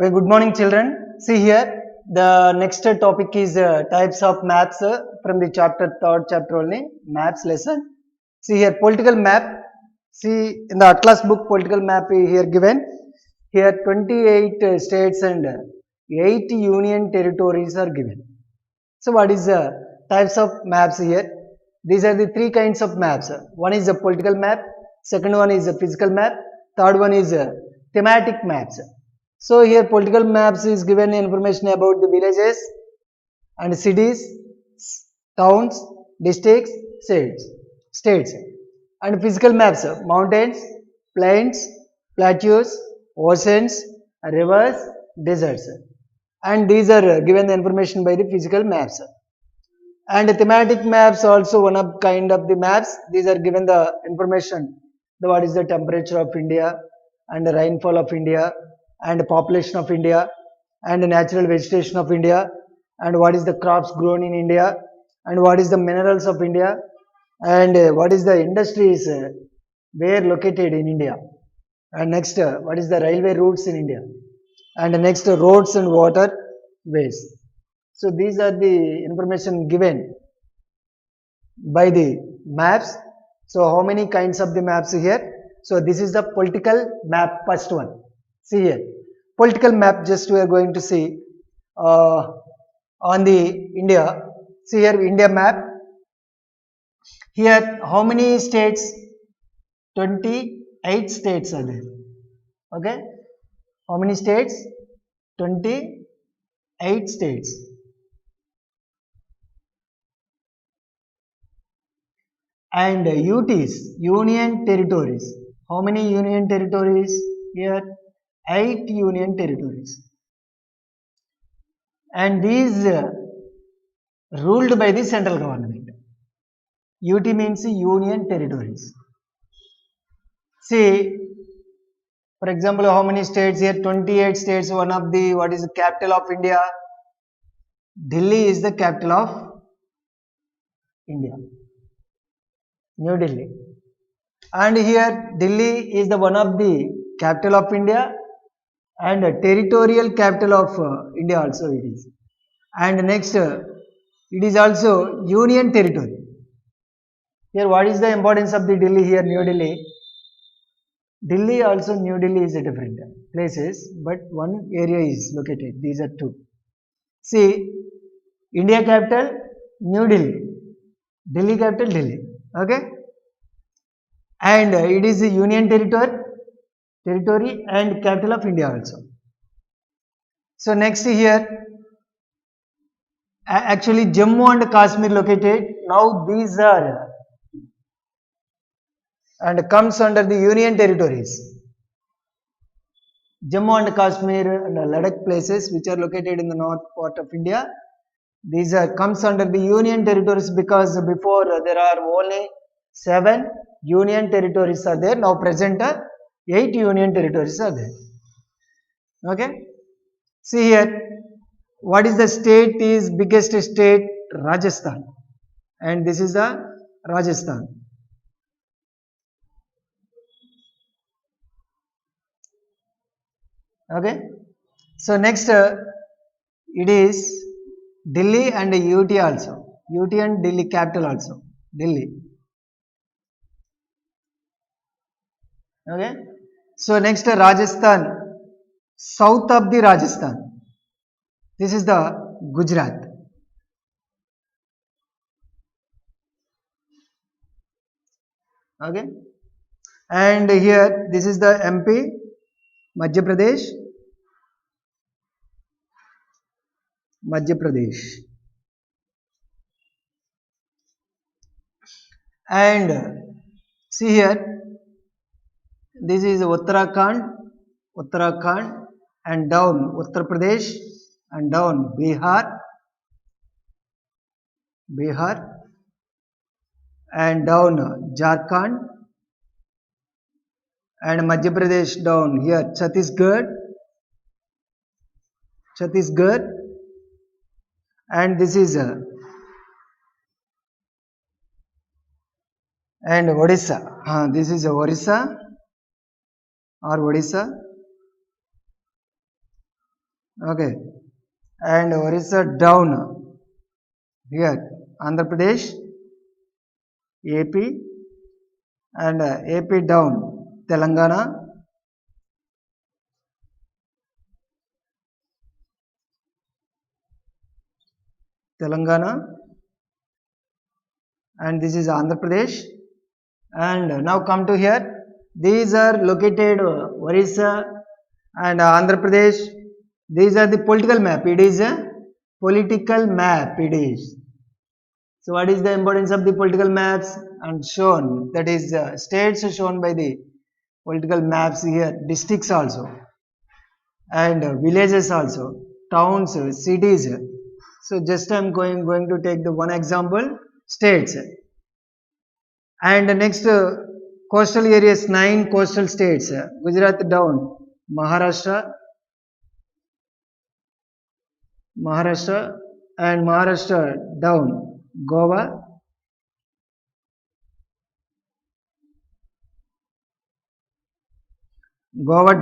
Okay, good morning, children. See here, the next topic is types of maps from the third chapter only, maps lesson. See here, political map. See in the Atlas book, political map here given. Here, 28 states and 8 union territories are given. So, what is the types of maps here? These are the three kinds of maps. One is a political map, second one is a physical map, third one is thematic maps. So here political maps is given information about the villages and cities, towns, districts, states. And physical maps, mountains, plains, plateaus, oceans, rivers, deserts. And these are given the information by the physical maps. And thematic maps also one of kind of the maps. These are given the information. What is the temperature of India and the rainfall of India and the population of India and the natural vegetation of India and what is the crops grown in India and what is the minerals of India and what is the industries where located in India and next what is the railway routes in India and next roads and waterways. So these are the information given by the maps. So how many kinds of the maps here? So this is the political map, first one. See here, political map. Just we are going to see on the India. See here, India map. Here, how many states? 28 states are there. Okay, how many states? 28 states. And UTs, union territories. How many union territories? Here, 8 union territories. And these ruled by the central government. UT means union territories. See, for example, how many states here? 28 states. One of the, what is the capital of India? Delhi is the capital of India. New Delhi. And here Delhi is the one of the capital of India and territorial capital of India also it is. And next it is also union territory. Here what is the importance of the Delhi here, New Delhi? Delhi also New Delhi is a different places, but one area is located. These are two. See, India capital New Delhi, Delhi capital Delhi. Okay, and it is a union territory and capital of India also. So next here, actually Jammu and Kashmir located. Now these are and comes under the union territories. Jammu and Kashmir and Ladakh places which are located in the north part of India. These are comes under the union territories because before there are only 7 union territories are there. Now present 8 union territories are there. Okay. See here, what is the state is biggest state? Rajasthan, and this is the Rajasthan. Okay. So next it is Delhi and UT also. UT and Delhi capital also. Delhi. Okay. So next Rajasthan, south of the Rajasthan. This is the Gujarat. Okay. And here this is the MP, Madhya Pradesh. Madhya Pradesh. And see here, this is Uttarakhand, and down Uttar Pradesh, and down Bihar, and down Jharkhand, and Madhya Pradesh down here Chhattisgarh, and this is and Odisha. This is Orissa or Odisha, Okay, and Orissa down here, Andhra Pradesh, AP, and AP down, Telangana, Telangana, and this is Andhra Pradesh. And now come to here. These are located Orissa and Andhra Pradesh. These are the political map. It is a political map. It is. So what is the importance of the political maps? And shown, that is states shown by the political maps here, districts also, and villages also, towns, cities. So just I'm going to take the one example, states. And the next coastal areas, 9 coastal states, Gujarat down, Maharashtra, and Maharashtra down, Goa,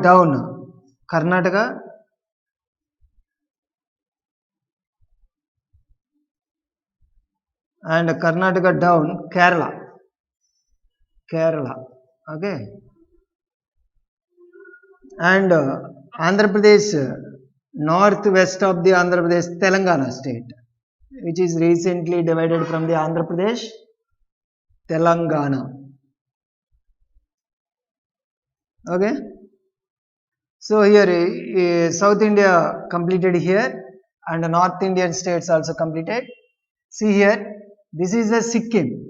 down, Karnataka, and Karnataka down, Kerala, okay, and Andhra Pradesh, northwest of the Andhra Pradesh, Telangana state, which is recently divided from the Andhra Pradesh, Telangana, okay. So here South India completed here, and North Indian states also completed. See here, this is a Sikkim,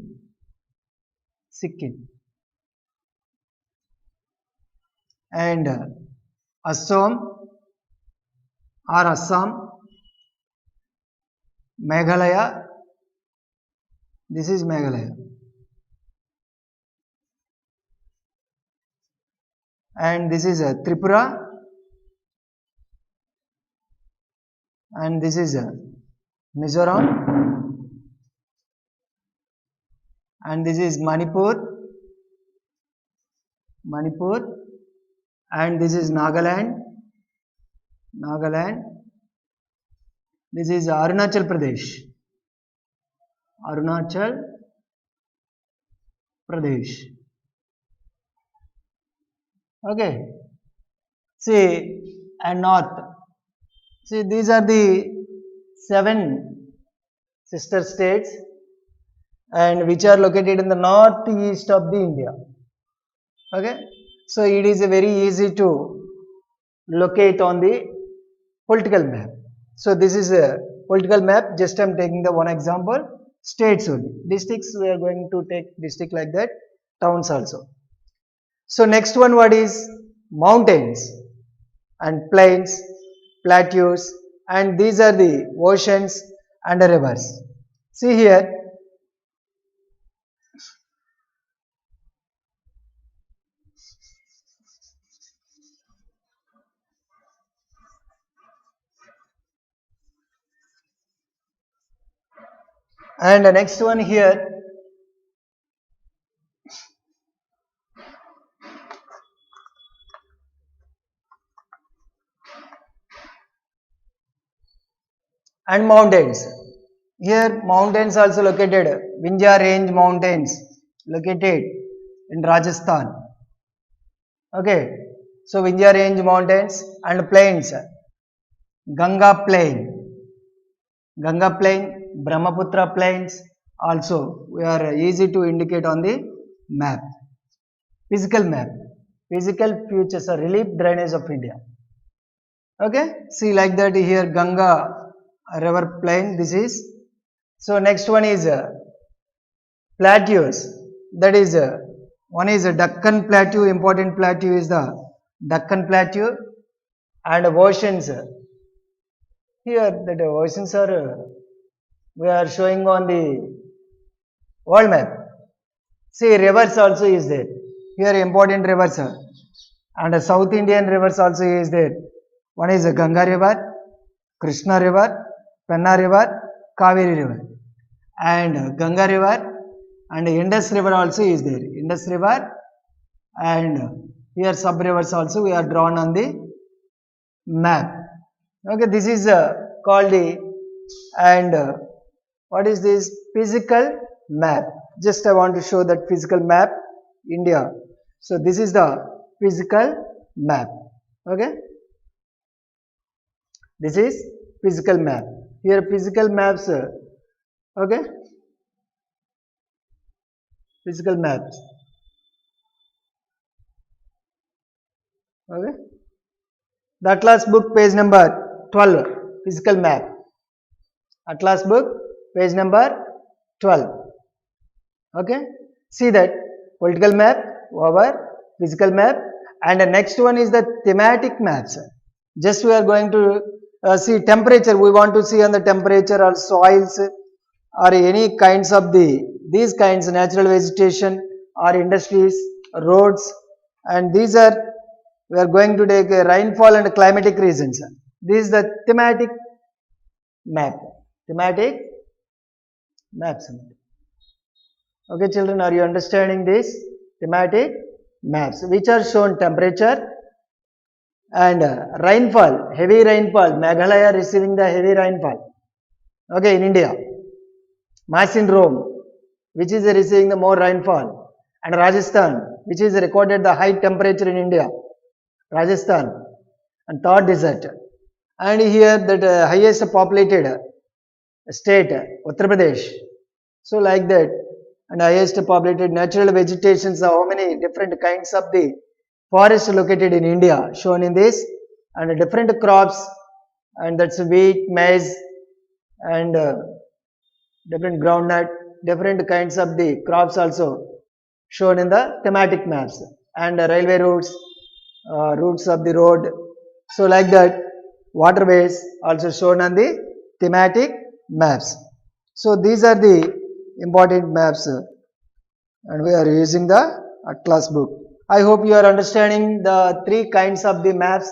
and Assam or Assam, Meghalaya, this is Meghalaya, and this is Tripura, and this is Mizoram, and this is Manipur, and this is Nagaland, this is Arunachal Pradesh, okay. See, and north, see, these are the 7 sister states, and which are located in the northeast of the India, okay. So it is very easy to locate on the political map. So this is a political map, just I am taking the one example, states only. Districts, we are going to take district like that, towns also. So next one, what is mountains and plains, plateaus, and these are the oceans and rivers. See here, and the next one here, and mountains. Here mountains also located, Vindhya range mountains located in Rajasthan, okay. So Vindhya range mountains and plains, Ganga plain, Brahmaputra plains also we are easy to indicate on the map. Physical features or relief drainage of India. Okay, see like that here Ganga river plain, this is. So next one is plateaus, that is one is a Deccan plateau, important plateau is the Deccan plateau, and oceans. Here that oceans are we are showing on the world map. See rivers also is there. Here important rivers are, and South Indian rivers also is there. One is Ganga river, Krishna river, Penna river, Kaveri river, and Ganga river, and Indus river also is there. Indus river, and here sub rivers also we are drawn on the map. Okay, this is called the, and what is this physical map? Just I want to show that physical map India. So this is the physical map. Okay, this is physical map. Here physical maps. Okay, physical maps. Okay, the Atlas book page number 12, physical map. Atlas book page number 12. Okay, see that political map over physical map, and the next one is the thematic maps. Just we are going to see temperature. We want to see on the temperature or soils or any kinds of these kinds natural vegetation or industries, roads, and these are we are going to take rainfall and climatic reasons. This is the thematic map. Thematic maps. Okay, children, are you understanding this? Thematic maps, which are shown temperature and rainfall, heavy rainfall. Meghalaya receiving the heavy rainfall. Okay, in India. Mass in Rome, which is receiving the more rainfall, and Rajasthan, which is recorded the high temperature in India. Rajasthan and Thar desert, and here that highest populated state Uttar Pradesh. So like that, and highest populated natural vegetations. How many different kinds of the forest located in India shown in this, and different crops, and that's wheat, maize, and different groundnut, different kinds of the crops also shown in the thematic maps, and railway routes, routes of the road. So like that, waterways also shown on the thematic maps. So these are the important maps, and we are using the Atlas book. I hope you are understanding the three kinds of the maps,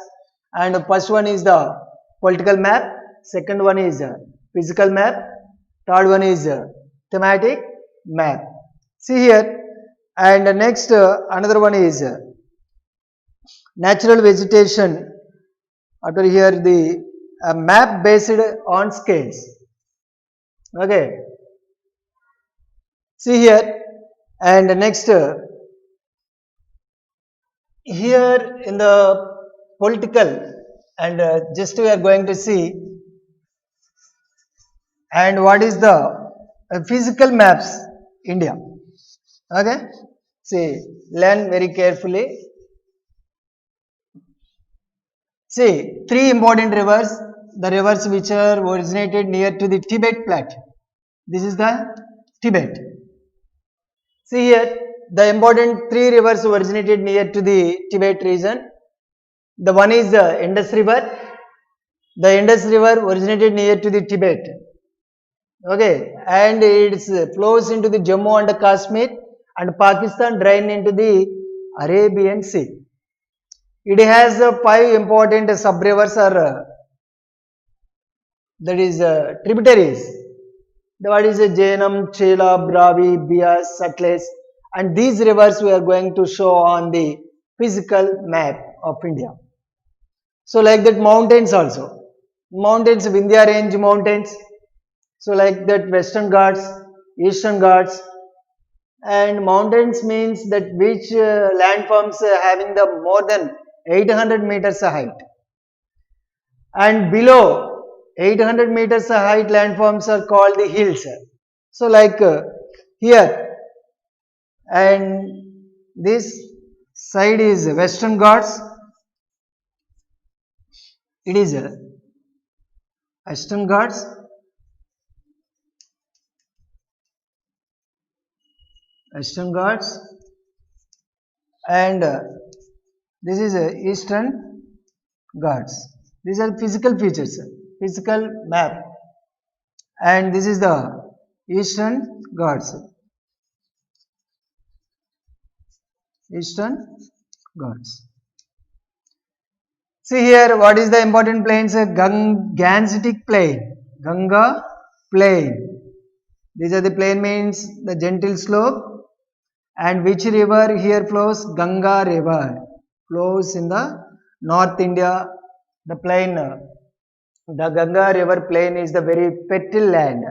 and the first one is the political map, second one is physical map, third one is thematic map. See here, and next another one is natural vegetation. After here the map based on scales. Okay, see here, and next here in the political, and just we are going to see, and what is the physical maps India. Okay, see, learn very carefully. See, three important rivers, the rivers which are originated near to the Tibet Plateau. This is the Tibet. See here, the important three rivers originated near to the Tibet region. The one is the Indus River. The Indus River originated near to the Tibet. Okay, and it flows into the Jammu and Kashmir, and Pakistan drain into the Arabian Sea. It has five important sub-rivers or that is tributaries. What is Jhelum, Chela, Bravi, Bias, Satluj, and these rivers we are going to show on the physical map of India. So like that, mountains also. Mountains, Vindhya range mountains. So like that, Western Ghats, Eastern Ghats, and mountains means that which landforms having the more than 800 meters height, and below 800 meters height landforms are called the hills. So like here, and this side is Western Ghats. It is Western Ghats, Western Ghats, and this is Eastern Ghats. These are physical features, physical map, and this is the Eastern Ghats. Eastern Ghats. See here, what is the important plains? Gangetic plain, Ganga plain. These are the plain means the gentle slope, and which river here flows? Ganga river flows in the North India, the plain The Ganga river plain is the very fertile land.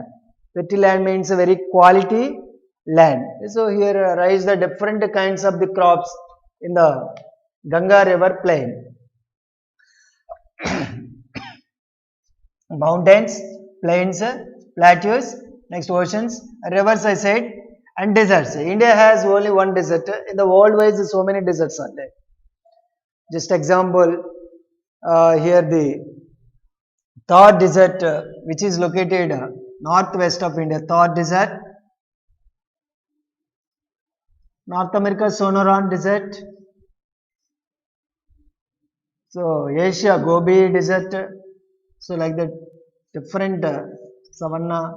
Fertile land means a very quality land. So here rise the different kinds of the crops in the Ganga river plain. Mountains, plains, plateaus, next oceans, rivers I said, and deserts. India has only one desert. In the world wise, so many deserts are there. Just example, here the Thar desert, which is located northwest of India. Thar desert, North America Sonoran desert. So Asia Gobi desert. So like that, different savanna,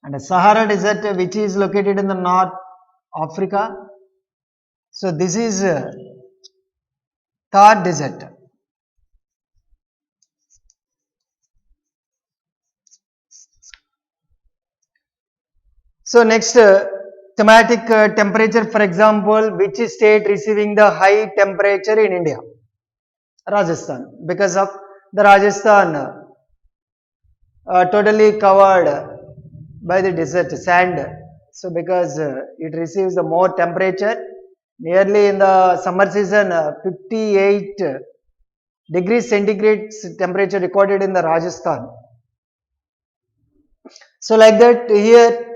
and the Sahara desert, which is located in the North Africa. So this is Thar desert. So next thematic temperature, for example, which state receiving the high temperature in India? Rajasthan, because of the Rajasthan totally covered by the desert sand. So because it receives the more temperature, nearly in the summer season 58 degrees centigrade temperature recorded in the Rajasthan. So like that here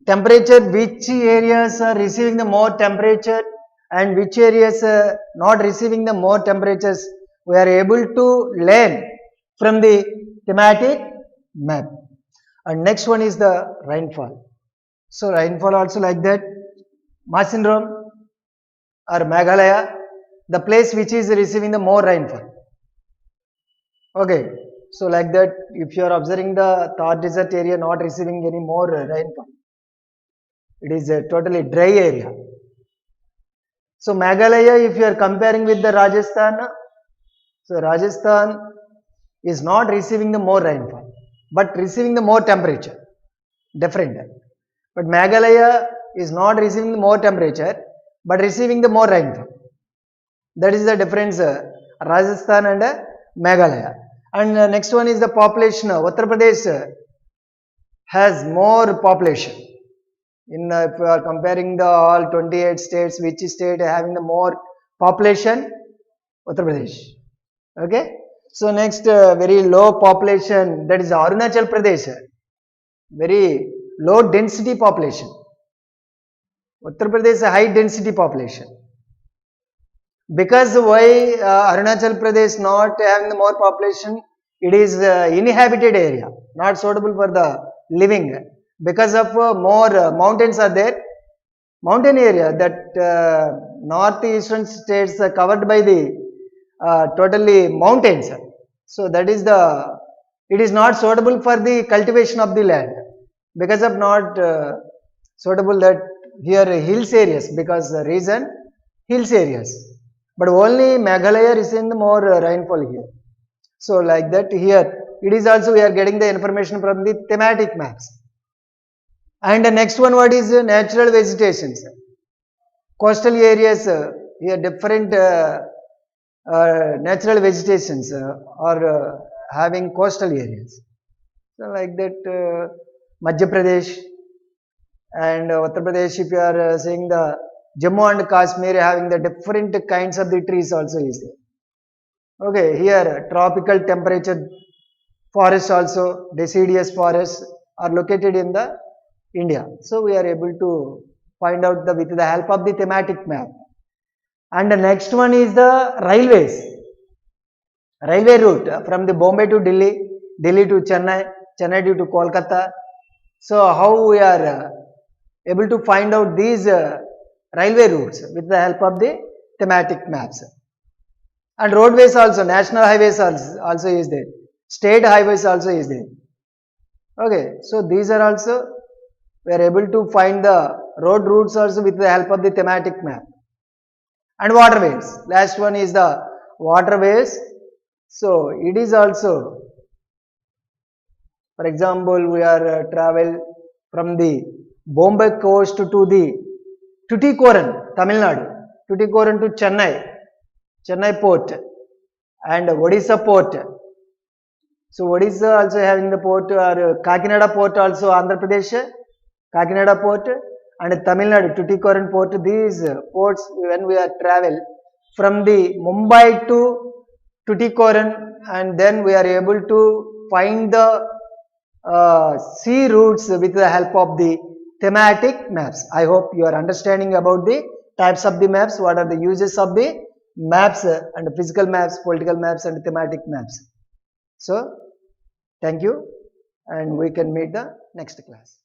temperature, which areas are receiving the more temperature and which areas are not receiving the more temperatures, we are able to learn from the thematic map. And next one is the rainfall. So rainfall also like that, Masinram or Meghalaya, the place which is receiving the more rainfall. Okay, so like that, if you are observing the Thar desert area not receiving any more rainfall, it is a totally dry area. So Meghalaya, if you are comparing with the Rajasthan, so Rajasthan is not receiving the more rainfall, but receiving the more temperature, different. But Meghalaya is not receiving the more temperature, but receiving the more rainfall. That is the difference, Rajasthan and Meghalaya. And next one is the population. Uttar Pradesh has more population. In if you are comparing the all 28 states, which state having the more population? Uttar Pradesh. Okay. So next, very low population, that is Arunachal Pradesh. Very low density population. Uttar Pradesh high density population. Because why Arunachal Pradesh not having the more population? It is inhabited area, not suitable for the living. Because of more mountains are there, mountain area, that northeastern states are covered by the totally mountains. So that is the, it is not suitable for the cultivation of the land, because of not suitable that here hills areas, because the reason hills areas. But only Meghalaya receiving the more rainfall here. So like that here, it is also we are getting the information from the thematic maps. And the next one, what is natural vegetations? Coastal areas, here different natural vegetations are having coastal areas. So like that, Madhya Pradesh and Uttar Pradesh, if you are saying the Jammu and Kashmir having the different kinds of the trees also is there. Okay, here tropical temperature forests also, deciduous forests are located in the India. So we are able to find out the with the help of the thematic map. And the next one is the railways. Railway route from the Bombay to Delhi, Delhi to Chennai, Chennai to Kolkata. So how we are able to find out these railway routes with the help of the thematic maps. And roadways also, national highways also is there, state highways also is there. Okay, so these are also, we are able to find the road routes also with the help of the thematic map. And waterways, last one is the waterways. So it is also, for example, we are travel from the Bombay coast to the Tuticorin, Tamil Nadu, Tuticorin to Chennai, Chennai port and Odisha port. So what is also having the port or Kakinada port also Andhra Pradesh, Kakinada port and Tamil Nadu Tuticorin port. These ports when we are travel from the Mumbai to Tuticorin and then we are able to find the sea routes with the help of the thematic maps. I hope you are understanding about the types of the maps, what are the uses of the maps and physical maps, political maps and thematic maps. So, thank you and we can meet the next class.